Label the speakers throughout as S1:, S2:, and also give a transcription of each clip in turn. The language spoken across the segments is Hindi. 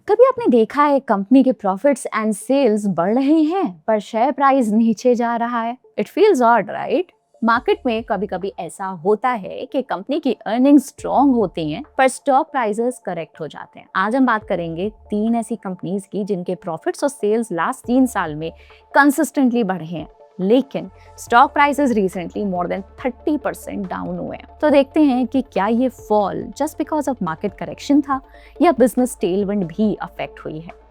S1: कभी आपने देखा है कंपनी के प्रॉफिट्स एंड सेल्स बढ़ रहे हैं पर शेयर प्राइस नीचे जा रहा है? It feels odd, right? Market में कभी कभी ऐसा होता है कि कंपनी की अर्निंग्स स्ट्रॉन्ग होती हैं पर स्टॉक प्राइसेस करेक्ट हो जाते हैं। आज हम बात करेंगे 3 ऐसी कंपनीज की जिनके प्रॉफिट्स और सेल्स लास्ट 3 साल में कंसिस्टेंटली बढ़े हैं, लेकिन stock prices recently more than 30% down हुए हैं। तो देखते हैं कि क्या ये fall just because of market correction था या बिजनेस टेलविंड भी अफेक्ट हुई है।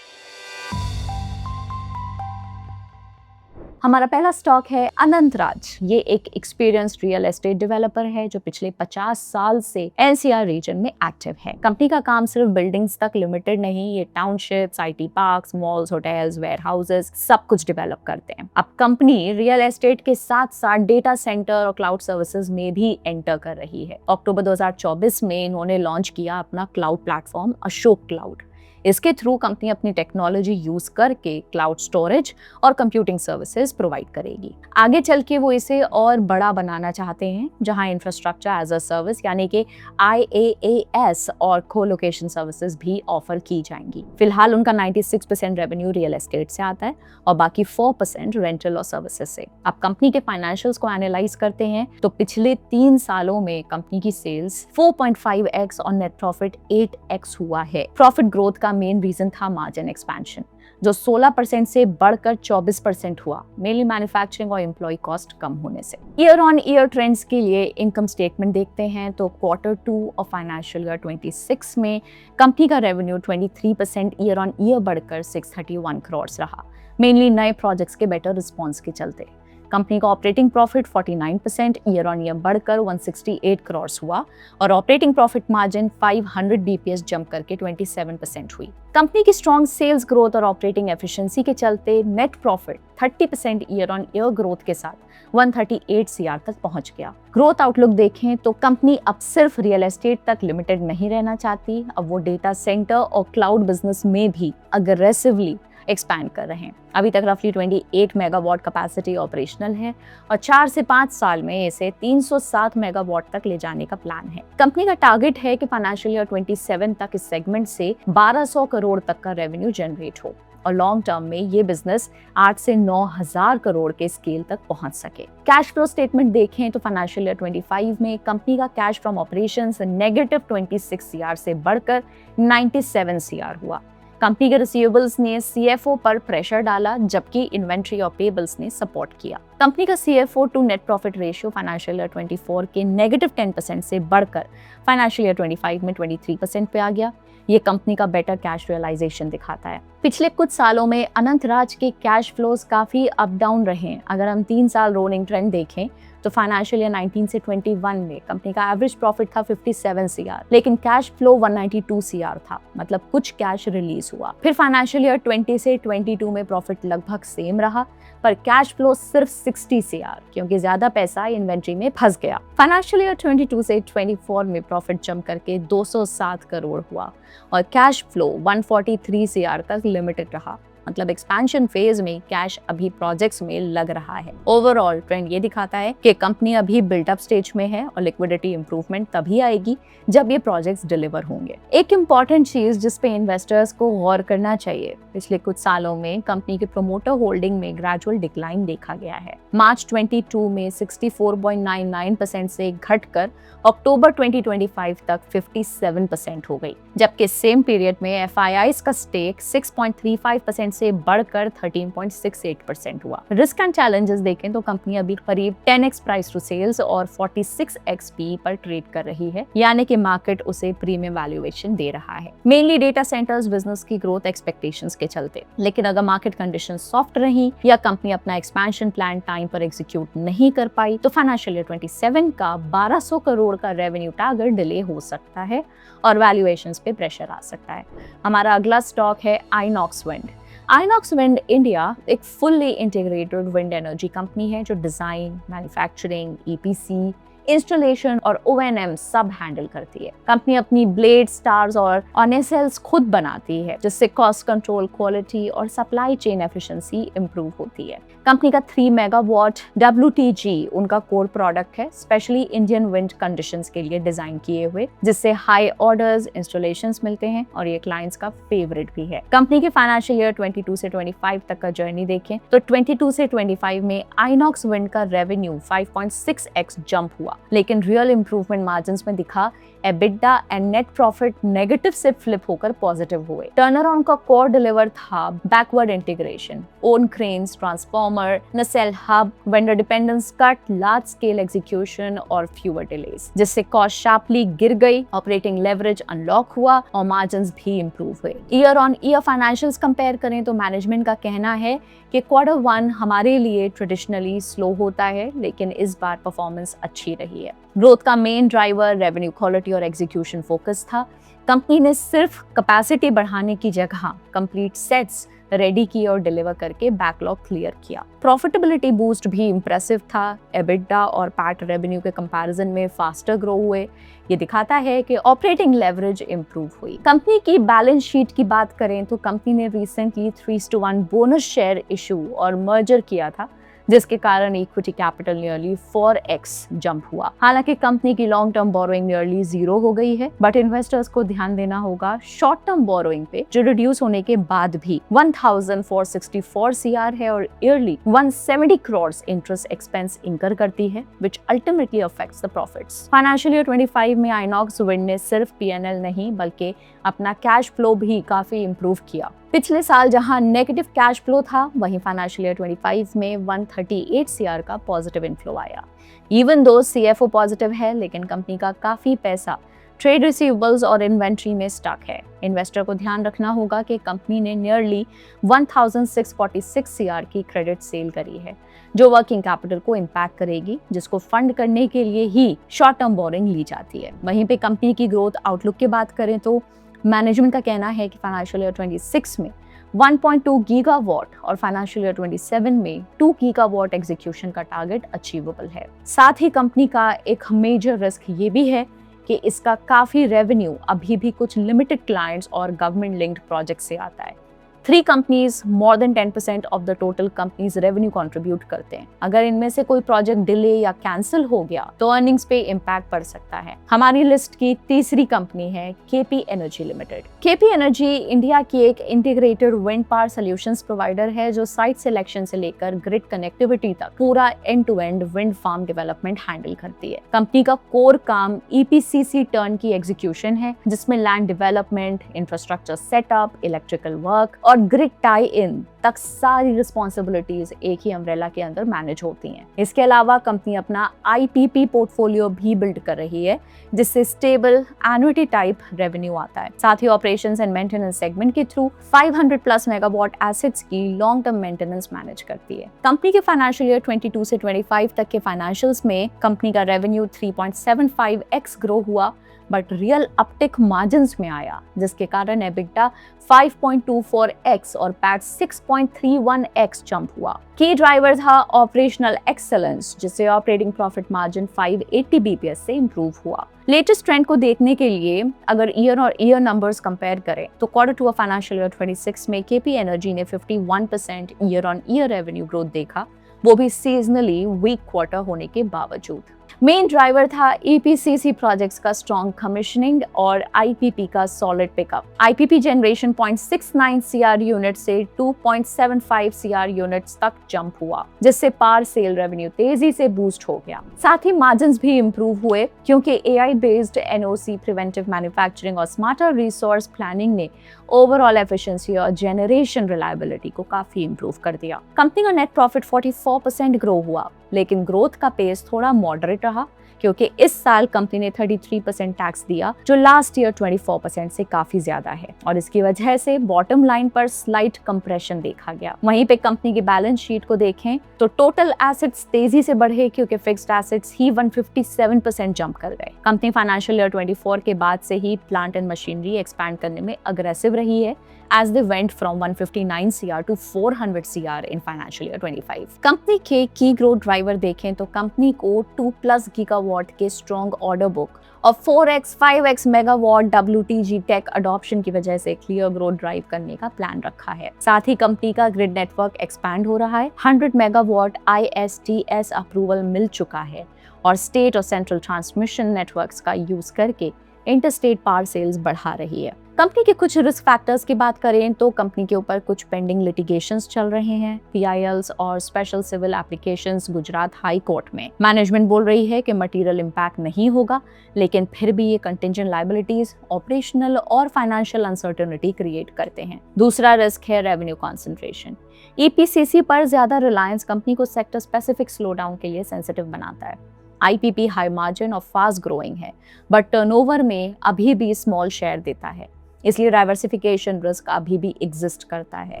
S1: हमारा पहला स्टॉक है अनंतराज। ये एक एक्सपीरियंस्ड रियल एस्टेट डेवलपर है जो पिछले 50 साल से एनसीआर रीजन में एक्टिव है। कंपनी का काम सिर्फ बिल्डिंग्स तक लिमिटेड नहीं, ये townships, IT parks, malls, hotels, warehouses सब कुछ डेवलप करते हैं। अब कंपनी रियल एस्टेट के साथ साथ डेटा सेंटर और क्लाउड सर्विसेज में भी एंटर कर रही है। अक्टूबर 2024 में इन्होंने लॉन्च किया अपना क्लाउड प्लेटफॉर्म अशोक क्लाउड। इसके थ्रू कंपनी अपनी टेक्नोलॉजी यूज करके क्लाउड स्टोरेज और कंप्यूटिंग सर्विसेज प्रोवाइड करेगी। आगे चल के वो इसे और बड़ा बनाना चाहते हैं, जहां इंफ्रास्ट्रक्चर एज अ सर्विस यानी कि IaaS और कोलोकेशन सर्विसेज भी ऑफर की जाएंगी। फिलहाल उनका 96% रेवेन्यू रियल एस्टेट से आता है और बाकी 4% रेंटल और सर्विसेज से। अब कंपनी के फाइनेंशियल्स को एनालाइज करते हैं तो पिछले 3 सालों में कंपनी की सेल्स 4.5x और नेट प्रॉफिट 8x हुआ है। प्रॉफिट ग्रोथ का मेन रीजन था मार्जिन एक्सपेंशन, जो 16% से बढ़कर 24% हुआ, मेनली मैन्युफैक्चरिंग और एम्प्लॉय कॉस्ट कम होने से। ईयर ऑन ईयर ट्रेंड्स के लिए इनकम स्टेटमेंट देखते हैं तो Q2 और फाइनेंशियल ईयर 26 में कंपनी का रेवेन्यू 23% ईयर ऑन ईयर बढ़कर 631 करोड़ रहा, मेनली नए प्रोजेक्ट्स के बेटर रिस्पॉन्स के चलते। कंपनी का operating profit 49% year on year बढ़कर 168 करोड़ हुआ और operating profit margin 500 BPS jump करके 27% हुई। कंपनी की स्ट्रॉन्ग सेल्स ग्रोथ और ऑपरेटिंग एफिशिएंसी के चलते net profit 30% year on year growth के साथ 138 CR तक पहुंच गया। ग्रोथ आउटलुक देखें तो कंपनी अब सिर्फ रियल एस्टेट तक लिमिटेड नहीं रहना चाहती, अब वो डेटा सेंटर और क्लाउड बिजनेस में भी अग्रेसिवली एक्सपैंड कर रहे हैं। अभी तक रफली 28 मेगावाट कैपेसिटी ऑपरेशनल है और 4 से 5 साल में इसे 307 मेगावाट तक ले जाने का प्लान है। कंपनी का टारगेट है कि फाइनेंशियल ईयर 27 तक इस सेगमेंट से 1200 करोड़ तक का रेवेन्यू जनरेट हो और लॉन्ग टर्म में ये बिजनेस 8 से 9,000 करोड़ के स्केल तक पहुंच सके। कैश फ्लो स्टेटमेंट देखें तो फाइनेंशियल ईयर 25 में कंपनी का कैश फ्रॉम ऑपरेशंस -26 CR से बढ़कर 97 CR हुआ। कंपनी के रिसीवेबल्स ने CFO पर प्रेशर डाला, जबकि इन्वेंट्री और पेबल्स ने सपोर्ट किया। कंपनी का CFO to net profit ratio financial year 24 के -10% से बढ़कर फाइनेंशियल ईयर 25 में 23% पे आ गया। ये कंपनी का बेटर कैश रियलाइजेशन दिखाता है। पिछले कुछ सालों में अनंतराज के कैश फ्लोज काफी अप डाउन रहे हैं। अगर हम 3 साल रोलिंग ट्रेंड देखें तो फाइनेंशियल ईयर 19 से 21 में कंपनी का एवरेज प्रॉफिट था 57 CR, लेकिन कैश फ्लो 192 CR था, मतलब कुछ कैश रिलीज हुआ। फिर फाइनेंशियल ईयर 20 से 22 में प्रॉफिट लगभग सेम रहा, पर कैश फ्लो सिर्फ 60 CR, क्योंकि ज्यादा पैसा इन्वेंट्री में फंस गया। फाइनेंशियल ईयर 22 से 24 में प्रॉफिट जंप करके 207 करोड़ हुआ और कैश फ्लो 143 CR तक लिमिटेड रहा, मतलब एक्सपेंशन फेज में कैश अभी प्रोजेक्ट्स में लग रहा है। ओवरऑल ट्रेंड ये दिखाता है कि कंपनी अभी बिल्डअप स्टेज में है और लिक्विडिटी इंप्रूवमेंट तभी आएगी जब ये प्रोजेक्ट्स डिलीवर होंगे। एक इम्पॉर्टेंट चीज जिस पे इन्वेस्टर्स को गौर करना चाहिए, पिछले कुछ सालों में कंपनी के प्रोमोटर होल्डिंग में ग्रेजुअल डिक्लाइन देखा गया है। मार्च 22 में 64.99% से घटकर अक्टूबर 2025 तक 57% हो गई, जबकि सेम पीरियड में FIIs का स्टेक 6.35% से बढ़कर 13.68% हुआ। रिस्क एंड चैलेंजेस देखें तो कंपनी अभी करीब 10x प्राइस टू सेल्स और 46x PE पर ट्रेड कर रही है, यानी कि मार्केट उसे प्रीमियम वैल्यूएशन दे रहा है, मेनली डेटा सेंटर्स बिजनेस की ग्रोथ एक्सपेक्टेशंस के चलते। लेकिन अगर मार्केट कंडीशंस सॉफ्ट रही या कंपनी अपना एक्सपेंशन प्लान टाइम पर एग्जीक्यूट नहीं कर पाई तो फाइनेंशियल ईयर 27 का 1200 करोड़ का रेवेन्यू टारगेट डिले हो सकता है और वैल्यूएशंस पे प्रेशर आ सकता है। हमारा अगला स्टॉक है Inox wind. Inox wind India एक fully integrated wind energy company है जो डिजाइन, मैन्युफैक्चरिंग, EPC, इंस्टॉलेशन और O&M सब हैंडल करती है। कंपनी अपनी ब्लेड, स्टार्स और ऑनेसेल्स खुद बनाती है, जिससे कॉस्ट कंट्रोल, क्वालिटी और सप्लाई चेन एफिशिएंसी इंप्रूव होती है। कंपनी का 3 मेगावाट WTG उनका कोर प्रोडक्ट है, स्पेशली इंडियन विंड कंडीशंस के लिए डिजाइन किए हुए, जिससे हाई ऑर्डर्स, इंस्टॉलेशंस मिलते हैं और ये क्लाइंट्स का फेवरेट भी है। कंपनी के फाइनेंशियल ईयर 22 से 25 तक का जर्नी देखें तो 22 से 25 में आइनॉक्स विंड का रेवेन्यू 5.6x जंप हुआ, लेकिन रियल इंप्रूवमेंट मार्जिन्स में दिखा। EBITDA and net profit negative से फ्लिप होकर पॉजिटिव हुए। टर्नअराउंड का कोर डिलीवर था backward integration, own cranes, transformer, nacelle hub, vendor dependence cut, large scale execution और फ्यूअर डिलेज, जिससे कॉस्ट शार्पली गिर गई, ऑपरेटिंग लेवरेज अनलॉक हुआ और मार्जिन्स भी इंप्रूव हुए। Year on year financials compare करें तो मैनेजमेंट का कहना है कि Q1 हमारे लिए ट्रेडिशनली स्लो होता है, लेकिन इस बार परफॉर्मेंस अच्छी रही है। ग्रोथ का मेन ड्राइवर रेवेन्यू क्वालिटी और एग्जीक्यूशन फोकस था। कंपनी ने सिर्फ कैपेसिटी बढ़ाने की जगह कंप्लीट सेट्स रेडी किए और डिलीवर करके बैकलॉग क्लियर किया। प्रॉफिटेबिलिटी बूस्ट भी इंप्रेसिव था। एबिटा और पैट रेवेन्यू के कंपैरिजन में फास्टर ग्रो हुए। ये दिखाता है कि ऑपरेटिंग लेवरेज इंप्रूव हुई। कंपनी की बैलेंस शीट की बात करें तो कंपनी ने रिसेंटली 3:1 बोनस शेयर इशू और मर्जर किया था, जिसके कारण equity capital nearly 4x jump हुआ। हालांकि कंपनी की लॉन्ग टर्म बोरोइंग नियरली 0 हो गई है, बट इन्वेस्टर्स को ध्यान देना होगा शॉर्ट टर्म बोरोइंग पे, जो रिड्यूस होने के बाद भी 1464 CR है और ईयरली 170 करोड़ इंटरेस्ट एक्सपेंस इंकर करती है, which ultimately affects the profits. Financial year 25 में आइनॉक्स विंड ने सिर्फ P&L नहीं बल्कि अपना कैश फ्लो भी काफी इंप्रूव किया। पिछले साल जहां नेगेटिव कैश फ्लो था, वहीं फाइनेंशियल ईयर 25 में 138 CR का पॉजिटिव इनफ्लो आया। इवन दो CFO पॉजिटिव है, लेकिन कंपनी का काफी पैसा ट्रेड रिसीवेबल्स और इन्वेंट्री में स्टक है। इन्वेस्टर को ध्यान रखना होगा कि कंपनी ने नियरली 1646 CR की क्रेडिट सेल करी है, जो वर्किंग कैपिटल को इम्पैक्ट करेगी, जिसको फंड करने के लिए ही शॉर्ट टर्म बोरिंग ली जाती है। वहीं पे कंपनी की ग्रोथ आउटलुक की बात करें तो मैनेजमेंट का कहना है कि फाइनेंशियल ईयर 26 में 1.2 गीगावाट और फाइनेंशियल ईयर 27 में 2 गीगावाट एग्जीक्यूशन का टारगेट अचीवेबल है। साथ ही कंपनी का एक मेजर रिस्क ये भी है कि इसका काफी रेवेन्यू अभी भी कुछ लिमिटेड क्लाइंट्स और गवर्नमेंट लिंक्ड प्रोजेक्ट से आता है। 3 companies more than 10% of the total companies revenue contribute करते हैं। अगर इनमें से कोई प्रोजेक्ट डिले या कैंसिल हो गया तो अर्निंग्स पे इम्पैक्ट पड़ सकता है। हमारी लिस्ट की तीसरी कंपनी है KP energy limited. KP energy India की एक integrated wind power solutions provider है, जो साइट सिलेक्शन से लेकर ग्रिड कनेक्टिविटी तक पूरा end to end wind farm development handle करती है। कंपनी का कोर काम EPCC टर्न की एग्जीक्यूशन है, जिसमें land development, infrastructure setup, electrical work और ग्रिड टाई इन तक सारी रिस्पॉन्सिबिलिटीज एक ही अम्ब्रेला के अंदर मैनेज होती हैं। इसके अलावा कंपनी अपना IPP पोर्टफोलियो भी बिल्ड कर रही है, जिससे स्टेबल एन्युटी टाइप रेवेन्यू आता है। साथ ही ऑपरेशंस एंड मेंटेनेंस सेगमेंट के थ्रू 500+ मेगावाट एसेट्स की लॉन्ग टर्म मेंटेनेंस मैनेज करती है। कंपनी के फाइनेंशियल ईयर 22 से 25 तक के फाइनेंशियल्स में कंपनी का रेवेन्यू 3.75x ग्रो हुआ, बट रियल अपटिक मार्जिन्स में आया, जिसके कारण एबिटा 5.24x और पैट 6.31x जंप हुआ। की ड्राइवर था ऑपरेशनल एक्सेलेंस, जिससे ऑपरेटिंग प्रॉफिट मार्जिन 580 BPS से इंप्रूव हुआ। लेटेस्ट ट्रेंड को देखने के लिए अगर ईयर और ईयर नंबर्स कंपेयर करें तो Q2 ऑफ फाइनेंशियल ईयर 26 में KP एनर्जी ने 51% year on year revenue growth देखा, वो भी सीजनली वीक क्वार्टर होने के बावजूद। मेन ड्राइवर था EPCC प्रोजेक्ट्स का स्ट्रॉन्ग कमिशनिंग और IPP का solid pickup. IPP generation 0.69 CR unit से 2.75 CR यूनिट्स तक जंप हुआ, जिससे पार सेल रेवेन्यू तेजी से बूस्ट हो गया। साथ ही मार्जिन्स भी इंप्रूव हुए, क्योंकि AI based NOC, preventive manufacturing और स्मार्टर रिसोर्स प्लानिंग ने ओवरऑल एफिशिएंसी और जनरेशन रिलायबिलिटी को काफी इंप्रूव कर दिया। कंपनी का नेट प्रॉफिट 44% ग्रो हुआ, लेकिन ग्रोथ का पेस थोड़ा मॉडरेट रहा, क्योंकि इस साल कंपनी ने 33% टैक्स दिया, जो लास्ट ईयर 24% से काफी ज्यादा है, और इसकी वजह से बॉटम लाइन पर स्लाइट कंप्रेशन देखा गया। वहीं पे कंपनी की बैलेंस शीट को देखें तो टोटल एसेट्स तेजी से बढ़े, क्योंकि फिक्स्ड एसेट्स ही 157% जंप कर गए। कंपनी फाइनेंशियल ईयर 24 के बाद से ही प्लांट एंड मशीनरी एक्सपैंड करने में अग्रेसिव रही है, as they went from 159 CR to 400 CR in financial year 25. Company के की ग्रोथ ड्राइवर देखें तो कंपनी को 2+ गीगावाट मेगावाट के स्ट्रॉन्ग ऑर्डर बुक और 4x 5x megawatt WTG take adoption की वजह से क्लियर ग्रोथ ड्राइव करने का प्लान रखा है। साथ ही कंपनी का ग्रिड नेटवर्क एक्सपैंड हो रहा है। 100 मेगावाट ISTS अप्रूवल मिल चुका है और स्टेट और सेंट्रल ट्रांसमिशन नेटवर्क्स का यूज करके इंटरस्टेट पावर सेल्स बढ़ा रही है। कंपनी के कुछ रिस्क फैक्टर्स की बात करें तो कंपनी के ऊपर कुछ पेंडिंग लिटिगेशंस चल रहे हैं, PILs और special civil applications Gujarat high court में। मैनेजमेंट बोल रही है कि मटेरियल इम्पैक्ट नहीं होगा, लेकिन फिर भी ये कंटिंजेंट लायबिलिटीज, ऑपरेशनल और फाइनेंशियल अनसर्टेनिटी क्रिएट करते हैं। दूसरा रिस्क है रेवेन्यू कॉन्सेंट्रेशन। EPCC पर ज्यादा रिलायंस कंपनी को सेक्टर स्पेसिफिक स्लोडाउन के लिए सेंसिटिव बनाता है। IPP हाई मार्जिन और फास्ट ग्रोइंग है, बट टर्नओवर में अभी भी स्मॉल शेयर देता है, इसलिए डाइवर्सिफिकेशन रिस्क अभी भी एग्जिस्ट करता है।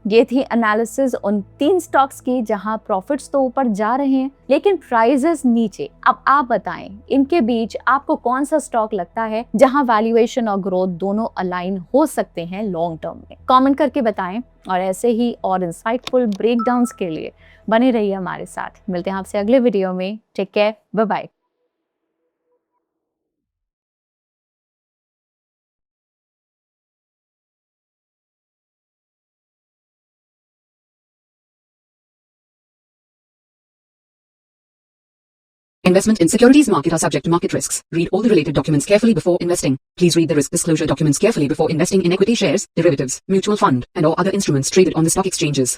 S1: ये थी एनालिसिस उन 3 स्टॉक्स की जहां प्रॉफिट्स तो ऊपर जा रहे हैं लेकिन प्राइजेस नीचे। अब आप बताएं, इनके बीच आपको कौन सा स्टॉक लगता है जहां वैल्यूएशन और ग्रोथ दोनों अलाइन हो सकते हैं लॉन्ग टर्म में? कमेंट करके बताएं और ऐसे ही और इंसाइटफुल ब्रेकडाउन्स के लिए बने रहिए हमारे साथ। मिलते हैं आपसे अगले वीडियो में। Take care, bye bye.
S2: Investment in securities market are subject to market risks. Read all the related documents carefully before investing. Please read the risk disclosure documents carefully before investing in equity shares, derivatives, mutual fund, and or other instruments traded on the stock exchanges.